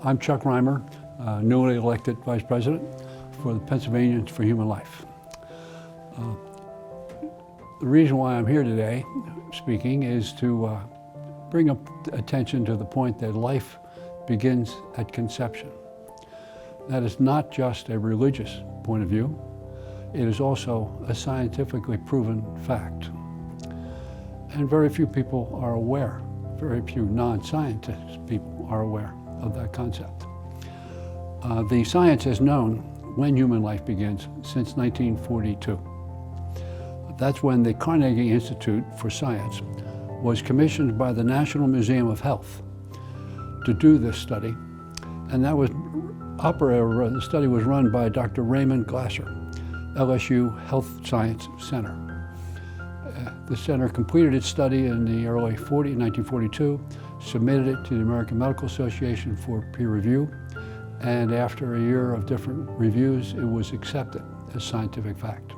I'm Chuck Reimer, newly elected Vice President for the Pennsylvanians for Human Life. The reason why I'm here today speaking is to bring up attention to the point that life begins at conception. That is not just a religious point of view, it is also a scientifically proven fact. And very few people are aware, very few non-scientist people are aware of that concept. The science has known when human life begins since 1942. That's when the Carnegie Institute for Science was commissioned by the National Museum of Health to do this study. And that was the study was run by Dr. Reimer, LSU Health Science Center. The center completed its study in the early 1942, submitted it to the American Medical Association for peer review, and after a year of different reviews, it was accepted as scientific fact.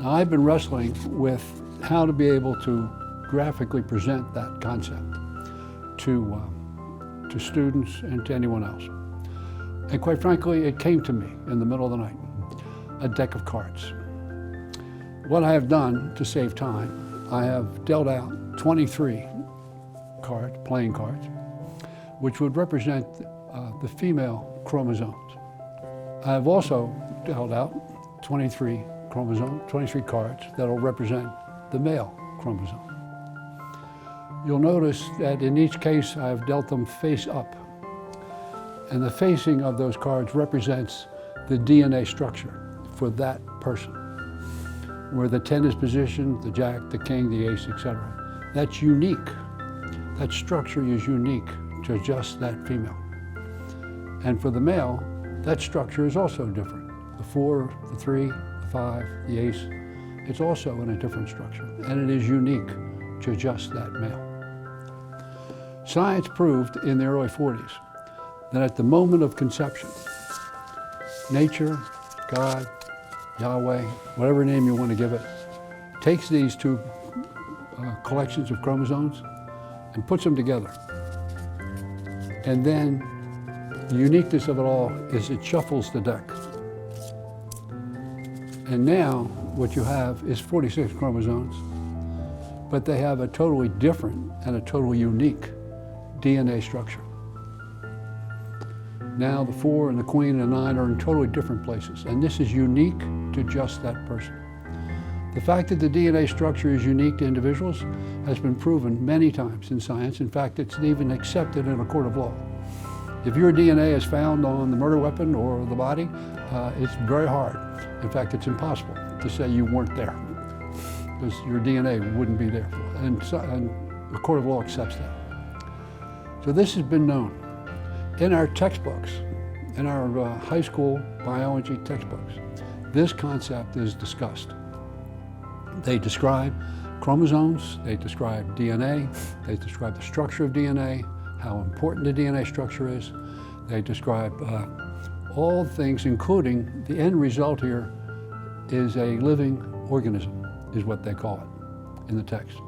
Now, I've been wrestling with how to be able to graphically present that concept to students and to anyone else. And quite frankly, it came to me in the middle of the night, a deck of cards. What I have done to save time, I have dealt out 23 playing cards, which would represent the female chromosomes. I have also dealt out 23 cards that will represent the male chromosome. You'll notice that in each case I've dealt them face up, and the facing of those cards represents the DNA structure for that person, where the 10 is positioned, the jack, the king, the ace, etc. That's unique. That structure is unique to just that female. And for the male, that structure is also different. The 4, the 3, the 5, the ace, it's also in a different structure, and it is unique to just that male. Science proved in the early 40s that at the moment of conception, nature, God, Yahweh, whatever name you want to give it, takes these two collections of chromosomes and puts them together. And then the uniqueness of it all is it shuffles the deck. And now what you have is 46 chromosomes, but they have a totally different and a totally unique DNA structure. Now the 4 and the queen and the 9 are in totally different places, and this is unique to just that person. The fact that the DNA structure is unique to individuals has been proven many times in science. In fact, it's even accepted in a court of law. If your DNA is found on the murder weapon or the body, it's very hard. In fact, it's impossible to say you weren't there, because your DNA wouldn't be there. And the court of law accepts that. So this has been known. In our textbooks, in our high school biology textbooks, this concept is discussed. They describe chromosomes, they describe DNA, they describe the structure of DNA, how important the DNA structure is. They describe all things, including the end result here is a living organism, is what they call it in the text.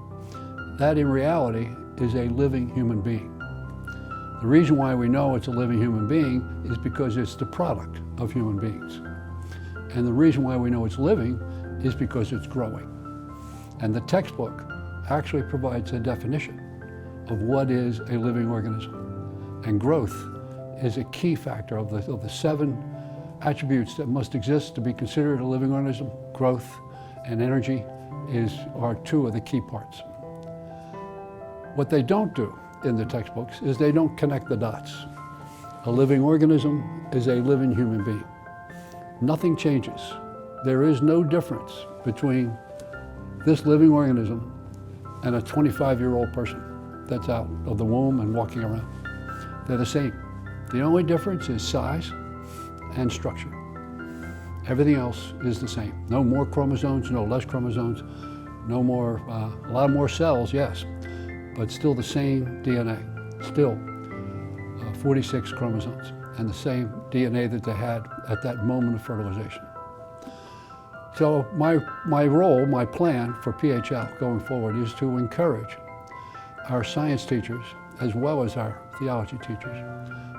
That in reality is a living human being. The reason why we know it's a living human being is because it's the product of human beings. And the reason why we know it's living is because it's growing. And the textbook actually provides a definition of what is a living organism. And growth is a key factor of the 7 attributes that must exist to be considered a living organism. Growth and energy are 2 of the key parts. What they don't do in the textbooks is they don't connect the dots. A living organism is a living human being. Nothing changes. There is no difference between this living organism and a 25-year-old person that's out of the womb and walking around. They're the same. The only difference is size and structure. Everything else is the same. No more chromosomes, no less chromosomes, no more, a lot more cells, yes, but still the same DNA, still 46 chromosomes, and the same DNA that they had at that moment of fertilization. So my role, my plan for PHL going forward is to encourage our science teachers, as well as our theology teachers,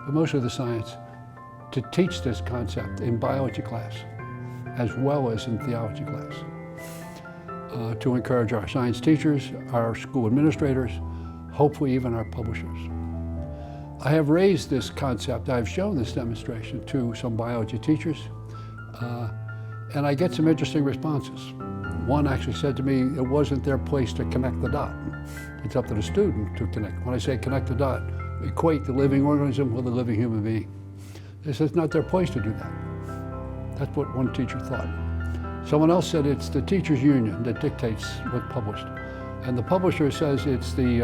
but most of the science, to teach this concept in biology class as well as in theology class, to encourage our science teachers, our school administrators, hopefully even our publishers. I have raised this concept, I've shown this demonstration to some biology teachers, and I get some interesting responses. One actually said to me, it wasn't their place to connect the dot. It's up to the student to connect. When I say connect the dot, equate the living organism with a living human being. They said it's not their place to do that. That's what one teacher thought. Someone else said it's the teachers' union that dictates what's published. And the publisher says it's the,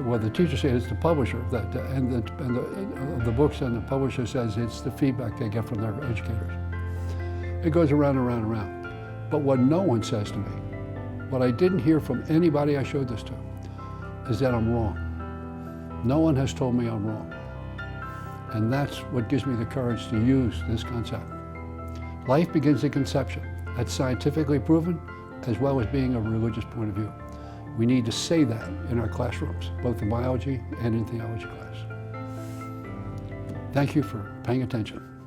well, the teacher says it's the publisher, of the books, and the publisher says it's the feedback they get from their educators. It goes around and around and around. But what no one says to me, what I didn't hear from anybody I showed this to, is that I'm wrong. No one has told me I'm wrong. And that's what gives me the courage to use this concept. Life begins at conception. That's scientifically proven, as well as being a religious point of view. We need to say that in our classrooms, both in biology and in theology class. Thank you for paying attention.